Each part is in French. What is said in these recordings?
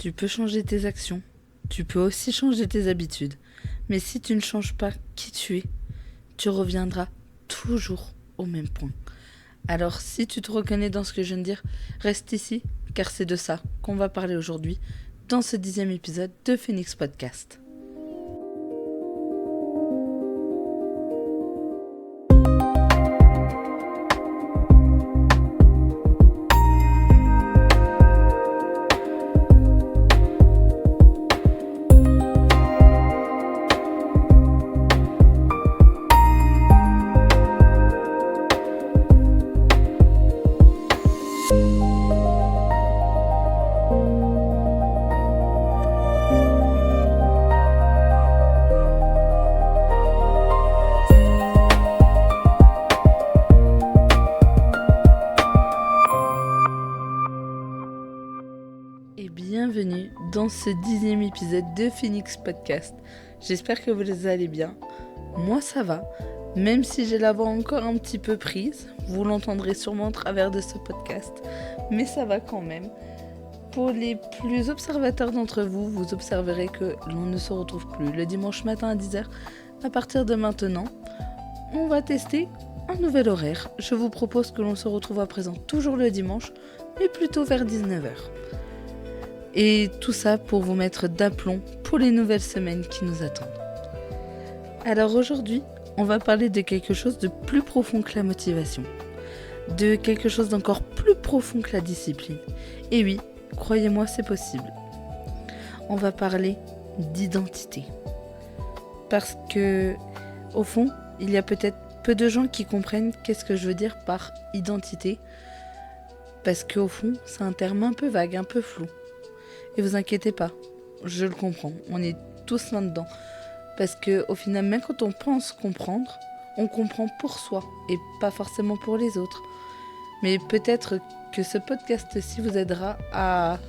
Tu peux changer tes actions, tu peux aussi changer tes habitudes, mais si tu ne changes pas qui tu reviendras toujours au même point. Alors si tu te reconnais dans ce que je viens de dire, reste ici, car c'est de ça qu'on va parler aujourd'hui dans ce 10e épisode de Phoenix Podcast. Et bienvenue dans ce 10e épisode de Phoenix Podcast. J'espère que vous allez bien. Moi ça va, même si j'ai la voix encore un petit peu prise. Vous l'entendrez sûrement au travers de ce podcast, mais ça va quand même. Pour les plus observateurs d'entre vous, vous observerez que l'on ne se retrouve plus le dimanche matin à 10h. À partir de maintenant, on va tester un nouvel horaire. Je vous propose que l'on se retrouve à présent toujours le dimanche, mais plutôt vers 19h. Et tout ça pour vous mettre d'aplomb pour les nouvelles semaines qui nous attendent. Alors aujourd'hui, on va parler de quelque chose de plus profond que la motivation. De quelque chose d'encore plus profond que la discipline. Et oui, croyez-moi, c'est possible. On va parler d'identité. Parce que, au fond, il y a peut-être peu de gens qui comprennent qu'est-ce que je veux dire par identité. Parce qu'au fond, c'est un terme un peu vague, un peu flou. Et vous inquiétez pas, je le comprends, on est tous là-dedans. Parce qu'au final, même quand on pense comprendre, on comprend pour soi et pas forcément pour les autres. Mais peut-être que ce podcast-ci vous aidera à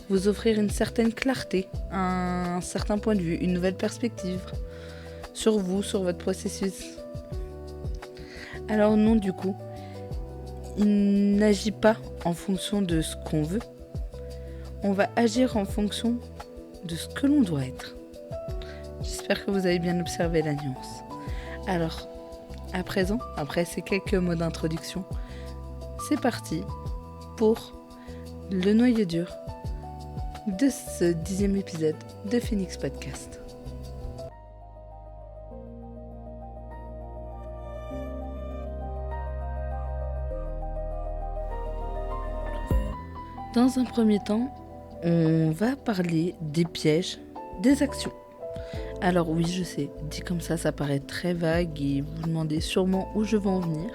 vous offrir une certaine clarté, un certain point de vue, une nouvelle perspective sur vous, sur votre processus. Alors non, du coup, il n'agit pas en fonction de ce qu'on veut. On va agir en fonction de ce que l'on doit être. J'espère que vous avez bien observé la nuance. Alors, à présent, après ces quelques mots d'introduction, c'est parti pour le noyau dur de ce 10e épisode de Phoenix Podcast. Dans un premier temps, on va parler des pièges des actions. Alors oui, je sais, dit comme ça paraît très vague et vous demandez sûrement où je veux en venir.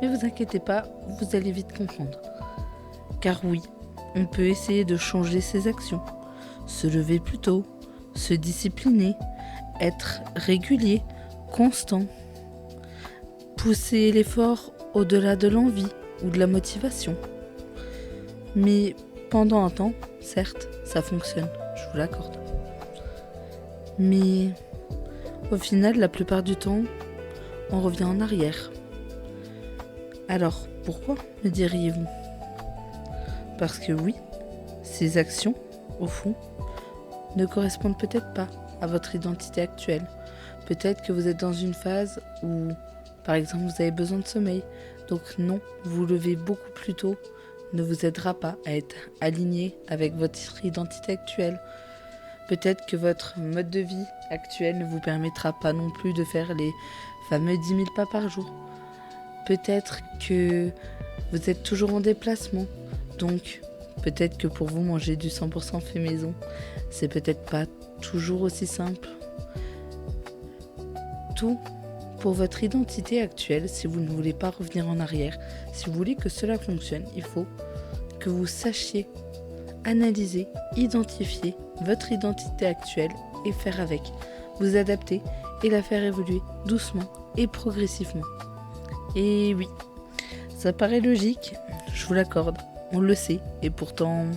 Mais vous inquiétez pas, vous allez vite comprendre. Car oui, on peut essayer de changer ses actions. Se lever plus tôt, se discipliner, être régulier, constant. Pousser l'effort au-delà de l'envie ou de la motivation. Mais pendant un temps, certes, ça fonctionne, je vous l'accorde. Mais au final, la plupart du temps, on revient en arrière. Alors, pourquoi, me diriez-vous ? Parce que oui, ces actions, au fond, ne correspondent peut-être pas à votre identité actuelle. Peut-être que vous êtes dans une phase où, par exemple, vous avez besoin de sommeil. Donc non, vous levez beaucoup plus tôt ne vous aidera pas à être aligné avec votre identité actuelle. Peut-être que votre mode de vie actuel ne vous permettra pas non plus de faire les fameux 10 000 pas par jour. Peut-être que vous êtes toujours en déplacement, donc peut-être que pour vous manger du 100% fait maison, c'est peut-être pas toujours aussi simple. Tout pour votre identité actuelle, si vous ne voulez pas revenir en arrière, si vous voulez que cela fonctionne, il faut que vous sachiez analyser, identifier votre identité actuelle et faire avec, vous adapter et la faire évoluer doucement et progressivement. Et oui, ça paraît logique, je vous l'accorde, on le sait, et pourtant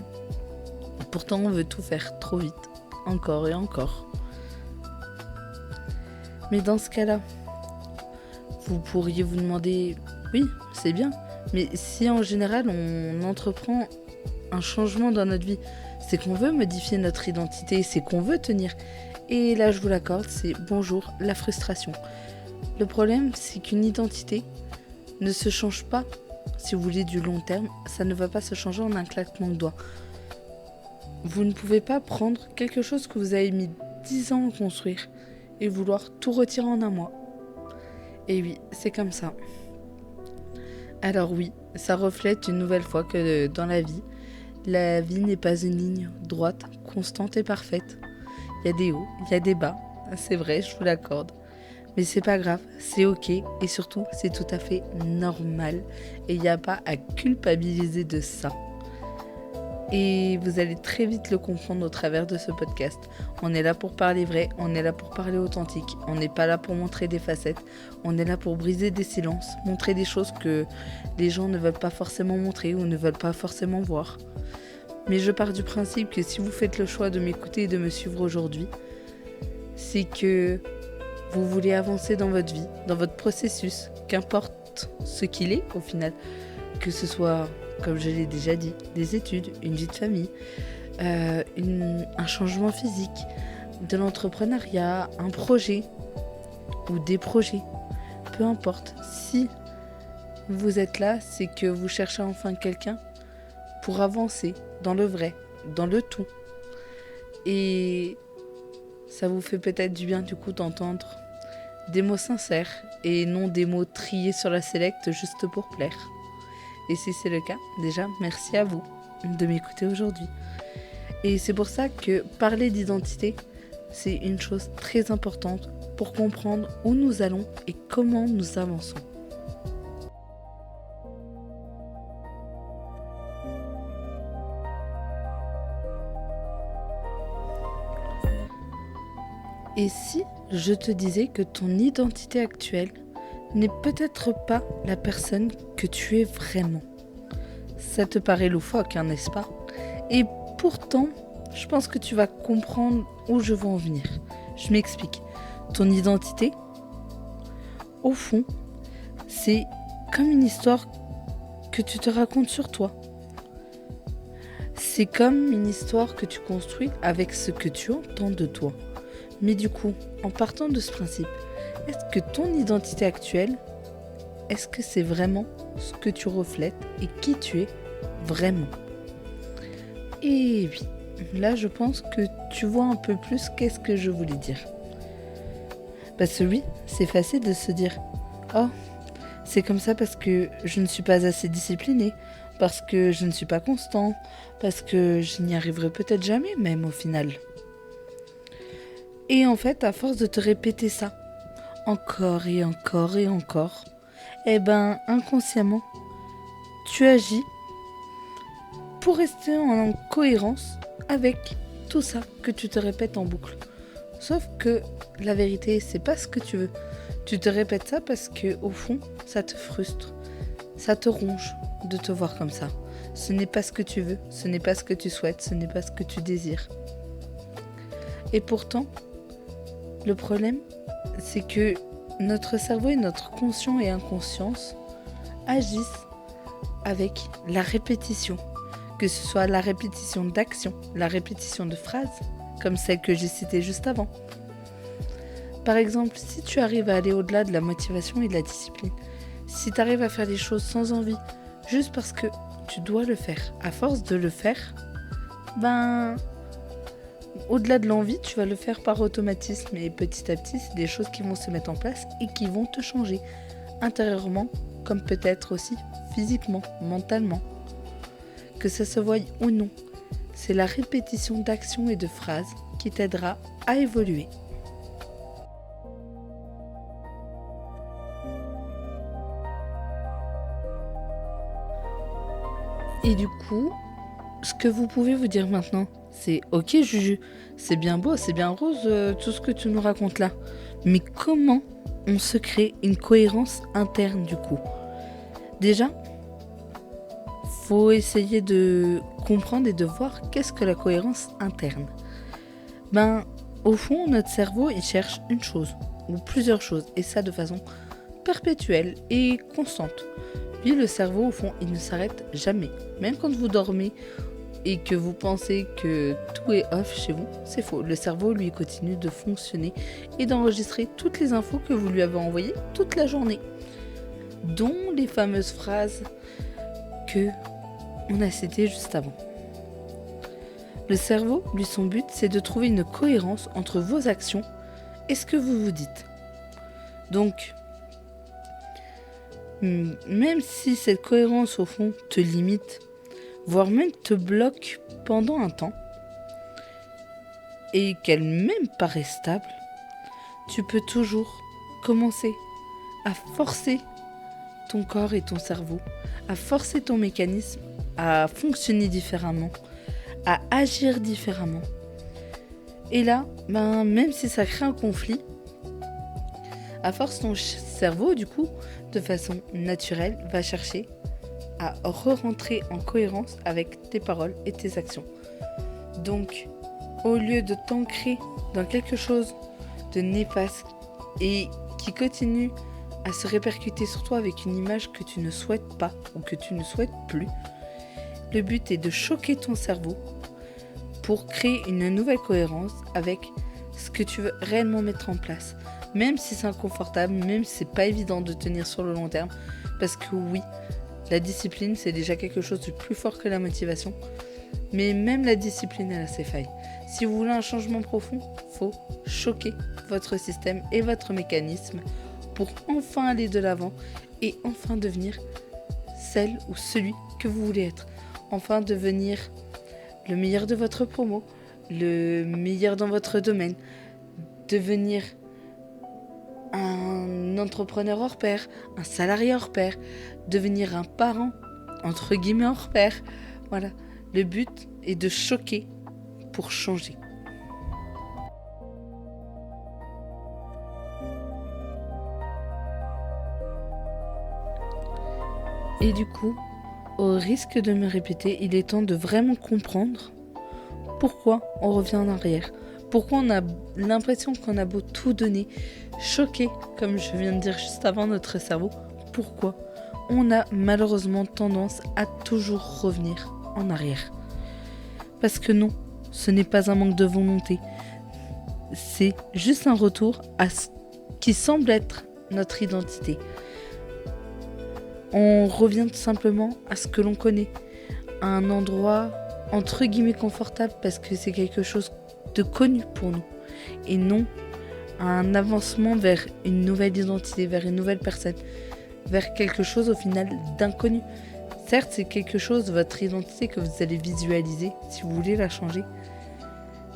on veut tout faire trop vite, encore et encore. Mais dans ce cas-là, vous pourriez vous demander, oui, c'est bien, mais si en général on entreprend un changement dans notre vie, c'est qu'on veut modifier notre identité, c'est qu'on veut tenir. Et là, je vous l'accorde, c'est bonjour, la frustration. Le problème, c'est qu'une identité ne se change pas. Si vous voulez du long terme, ça ne va pas se changer en un claquement de doigts. Vous ne pouvez pas prendre quelque chose que vous avez mis 10 ans à construire et vouloir tout retirer en un mois. Et oui, c'est comme ça. Alors oui, ça reflète une nouvelle fois que dans la vie n'est pas une ligne droite, constante et parfaite. Il y a des hauts, il y a des bas, c'est vrai, je vous l'accorde. Mais c'est pas grave, c'est ok et surtout c'est tout à fait normal et il n'y a pas à culpabiliser de ça. Et vous allez très vite le comprendre au travers de ce podcast. On est là pour parler vrai, on est là pour parler authentique, on n'est pas là pour montrer des facettes, on est là pour briser des silences, montrer des choses que les gens ne veulent pas forcément montrer ou ne veulent pas forcément voir. Mais je pars du principe que si vous faites le choix de m'écouter et de me suivre aujourd'hui, c'est que vous voulez avancer dans votre vie, dans votre processus, qu'importe ce qu'il est au final, que ce soit, comme je l'ai déjà dit, des études, une vie de famille, un changement physique, de l'entrepreneuriat, un projet ou des projets, peu importe. Si vous êtes là, c'est que vous cherchez enfin quelqu'un pour avancer dans le vrai, dans le tout. Et ça vous fait peut-être du bien du coup d'entendre des mots sincères et non des mots triés sur la sélecte juste pour plaire. Et si c'est le cas, déjà merci à vous de m'écouter aujourd'hui. Et c'est pour ça que parler d'identité, c'est une chose très importante pour comprendre où nous allons et comment nous avançons. Et si je te disais que ton identité actuelle n'est peut-être pas la personne que tu es vraiment? Ça te paraît loufoque, hein, n'est-ce pas? Et pourtant, je pense que tu vas comprendre où je veux en venir. Je m'explique. Ton identité, au fond, c'est comme une histoire que tu te racontes sur toi. C'est comme une histoire que tu construis avec ce que tu entends de toi. Mais du coup, en partant de ce principe, est-ce que ton identité actuelle, est-ce que c'est vraiment ce que tu reflètes et qui tu es vraiment? Et oui, là je pense que tu vois un peu plus qu'est-ce que je voulais dire. Parce que oui, c'est facile de se dire « Oh, c'est comme ça parce que je ne suis pas assez discipliné, parce que je ne suis pas constant, parce que je n'y arriverai peut-être jamais même au final. » Et en fait, à force de te répéter ça, encore et encore et encore, eh ben, inconsciemment, tu agis pour rester en cohérence avec tout ça que tu te répètes en boucle. Sauf que la vérité, c'est pas ce que tu veux. Tu te répètes ça parce que, au fond, ça te frustre. Ça te ronge de te voir comme ça. Ce n'est pas ce que tu veux, ce n'est pas ce que tu souhaites, ce n'est pas ce que tu désires. Et pourtant, le problème, c'est que notre cerveau et notre conscient et inconscience agissent avec la répétition. Que ce soit la répétition d'actions, la répétition de phrases, comme celle que j'ai citée juste avant. Par exemple, si tu arrives à aller au-delà de la motivation et de la discipline, si tu arrives à faire les choses sans envie, juste parce que tu dois le faire, à force de le faire, au-delà de l'envie, tu vas le faire par automatisme et petit à petit, c'est des choses qui vont se mettre en place et qui vont te changer intérieurement, comme peut-être aussi physiquement, mentalement. Que ça se voie ou non, c'est la répétition d'actions et de phrases qui t'aidera à évoluer. Et du coup, ce que vous pouvez vous dire maintenant, c'est « Ok Juju, c'est bien beau, c'est bien rose tout ce que tu nous racontes là. Mais comment on se crée une cohérence interne du coup ?» Déjà, faut essayer de comprendre et de voir qu'est-ce que la cohérence interne. Au fond, notre cerveau, il cherche une chose ou plusieurs choses, et ça de façon perpétuelle et constante. Lui, le cerveau, au fond, il ne s'arrête jamais. Même quand vous dormez et que vous pensez que tout est off chez vous, c'est faux. Le cerveau, lui, continue de fonctionner et d'enregistrer toutes les infos que vous lui avez envoyées toute la journée, dont les fameuses phrases que on a citées juste avant. Le cerveau, lui, son but, c'est de trouver une cohérence entre vos actions et ce que vous vous dites. Donc, même si cette cohérence, au fond, te limite, voire même te bloque pendant un temps, et qu'elle-même paraît stable, tu peux toujours commencer à forcer ton corps et ton cerveau, à forcer ton mécanisme à fonctionner différemment, à agir différemment. Et là, même si ça crée un conflit, à force ton cerveau, du coup, de façon naturelle, va chercher à re-rentrer en cohérence avec tes paroles et tes actions. Donc, au lieu de t'ancrer dans quelque chose de néfaste et qui continue à se répercuter sur toi avec une image que tu ne souhaites pas ou que tu ne souhaites plus, le but est de choquer ton cerveau pour créer une nouvelle cohérence avec ce que tu veux réellement mettre en place. Même si c'est inconfortable, même si c'est pas évident de tenir sur le long terme, parce que oui, la discipline c'est déjà quelque chose de plus fort que la motivation, mais même la discipline elle a ses failles. Si vous voulez un changement profond, faut choquer votre système et votre mécanisme pour enfin aller de l'avant et enfin devenir celle ou celui que vous voulez être. Enfin devenir le meilleur de votre promo, le meilleur dans votre domaine, devenir un entrepreneur hors pair, un salarié hors pair, devenir un parent, entre guillemets hors pair. Voilà, le but est de choquer pour changer. Et du coup, au risque de me répéter, il est temps de vraiment comprendre pourquoi on revient en arrière. Pourquoi on a l'impression qu'on a beau tout donner, choquer, comme je viens de dire juste avant, notre cerveau. Pourquoi on a malheureusement tendance à toujours revenir en arrière. Parce que non, ce n'est pas un manque de volonté. C'est juste un retour à ce qui semble être notre identité. On revient tout simplement à ce que l'on connaît, à un endroit entre guillemets confortable parce que c'est quelque chose de connu pour nous et non à un avancement vers une nouvelle identité, vers une nouvelle personne, vers quelque chose au final d'inconnu. Certes, c'est quelque chose, votre identité, que vous allez visualiser si vous voulez la changer,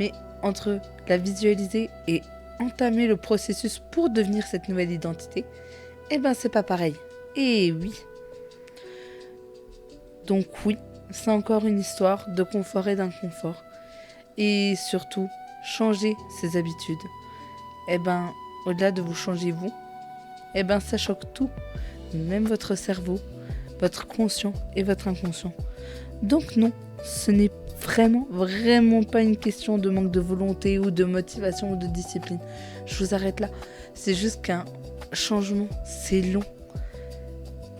mais entre la visualiser et entamer le processus pour devenir cette nouvelle identité, c'est pas pareil. Et oui. Donc oui, c'est encore une histoire de confort et d'inconfort. Et surtout, changer ses habitudes. Au-delà de vous changer vous, ça choque tout. Même votre cerveau, votre conscient et votre inconscient. Donc non, ce n'est vraiment pas une question de manque de volonté ou de motivation ou de discipline. Je vous arrête là. C'est juste qu'un changement, c'est long.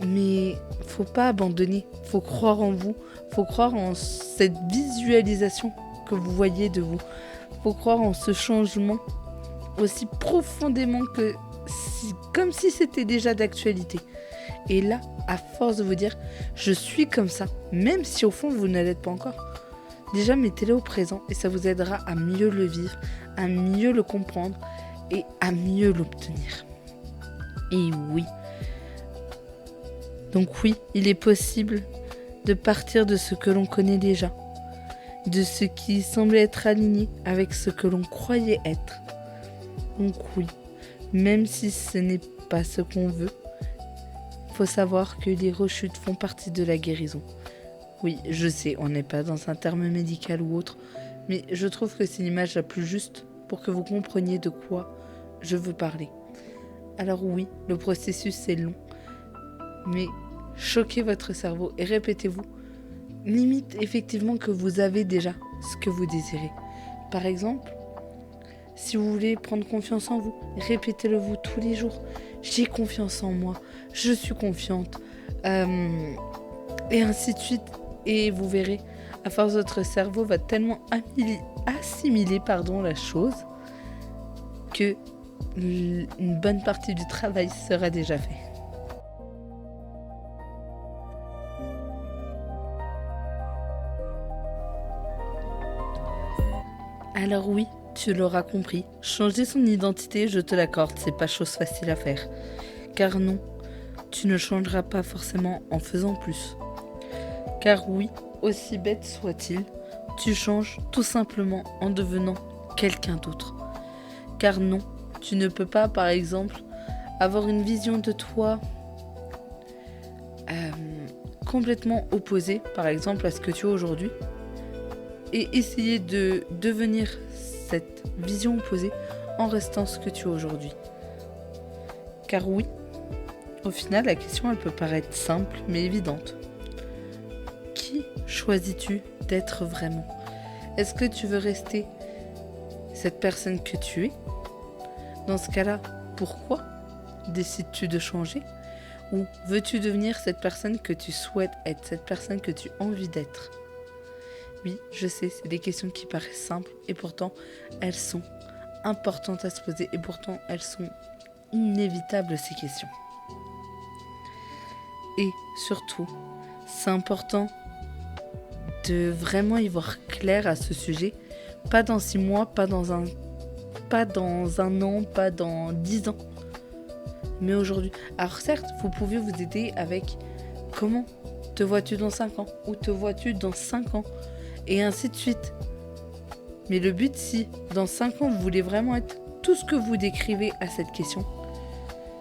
Mais faut pas abandonner, faut croire en vous, faut croire en cette visualisation que vous voyez de vous. Faut croire en ce changement aussi profondément que comme si c'était déjà d'actualité. Et là, à force de vous dire je suis comme ça, même si au fond vous ne l'êtes pas encore, déjà mettez-le au présent et ça vous aidera à mieux le vivre, à mieux le comprendre et à mieux l'obtenir. Et oui. Donc oui, il est possible de partir de ce que l'on connaît déjà, de ce qui semble être aligné avec ce que l'on croyait être. Donc oui, même si ce n'est pas ce qu'on veut, il faut savoir que les rechutes font partie de la guérison. Oui, je sais, on n'est pas dans un terme médical ou autre, mais je trouve que c'est l'image la plus juste pour que vous compreniez de quoi je veux parler. Alors oui, le processus est long, mais choquez votre cerveau et répétez-vous, limite effectivement que vous avez déjà ce que vous désirez. Par exemple, si vous voulez prendre confiance en vous, répétez-le vous tous les jours. J'ai confiance en moi, je suis confiante, et ainsi de suite. Et vous verrez, À force, votre cerveau va tellement assimiler la chose que une bonne partie du travail sera déjà fait. Alors oui, tu l'auras compris, changer son identité, je te l'accorde, c'est pas chose facile à faire. Car non, tu ne changeras pas forcément en faisant plus. Car oui, aussi bête soit-il, tu changes tout simplement en devenant quelqu'un d'autre. Car non, tu ne peux pas, par exemple, avoir une vision de toi complètement opposée, par exemple, à ce que tu as aujourd'hui, et essayer de devenir cette vision opposée en restant ce que tu as aujourd'hui. Car oui, au final, la question, elle peut paraître simple, mais évidente. Qui choisis-tu d'être vraiment ? Est-ce que tu veux rester cette personne que tu es ? Dans ce cas-là, pourquoi décides-tu de changer ? Ou veux-tu devenir cette personne que tu souhaites être, cette personne que tu as envie d'être ? Oui, je sais, c'est des questions qui paraissent simples et pourtant elles sont importantes à se poser et pourtant elles sont inévitables ces questions. Et surtout, c'est important de vraiment y voir clair à ce sujet, pas dans 6 mois, pas dans un an, pas dans 10 ans, mais aujourd'hui. Alors certes, vous pouvez vous aider avec comment te vois-tu dans 5 ans ou te vois-tu dans 5 ans et ainsi de suite. Mais le but, si dans 5 ans vous voulez vraiment être tout ce que vous décrivez à cette question,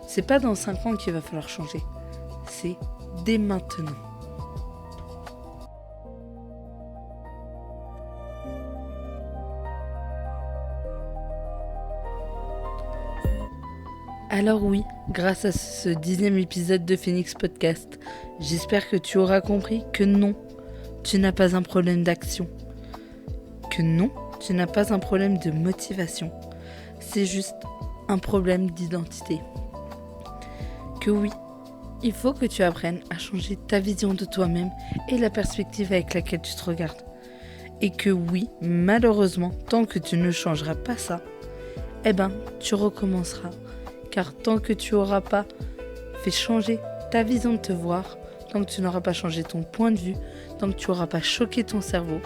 c'est pas dans 5 ans qu'il va falloir changer, c'est dès maintenant. Alors oui, grâce à ce 10e épisode de Phoenix Podcast, j'espère que tu auras compris que non, tu n'as pas un problème d'action. Que non, tu n'as pas un problème de motivation. C'est juste un problème d'identité. Que oui, il faut que tu apprennes à changer ta vision de toi-même et la perspective avec laquelle tu te regardes. Et que oui, malheureusement, tant que tu ne changeras pas ça, tu recommenceras. Car tant que tu n'auras pas fait changer ta vision de te voir, tant que tu n'auras pas changé ton point de vue, tant que tu n'auras pas choqué ton cerveau,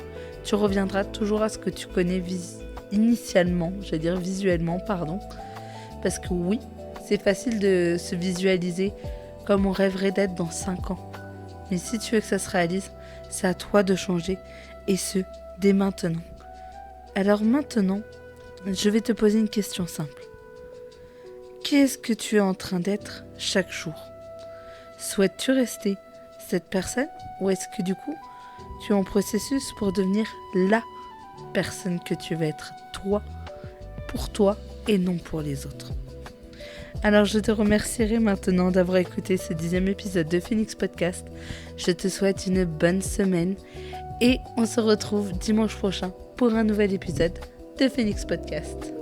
tu reviendras toujours à ce que tu connais visuellement. Parce que oui, c'est facile de se visualiser comme on rêverait d'être dans 5 ans. Mais si tu veux que ça se réalise, c'est à toi de changer, et ce, dès maintenant. Alors maintenant, je vais te poser une question simple. Qu'est-ce que tu es en train d'être chaque jour ? Souhaites-tu rester cette personne ou est-ce que du coup, tu es en processus pour devenir la personne que tu veux être, toi, pour toi et non pour les autres ? Alors je te remercierai maintenant d'avoir écouté ce 10e épisode de Phoenix Podcast. Je te souhaite une bonne semaine et on se retrouve dimanche prochain pour un nouvel épisode de Phoenix Podcast.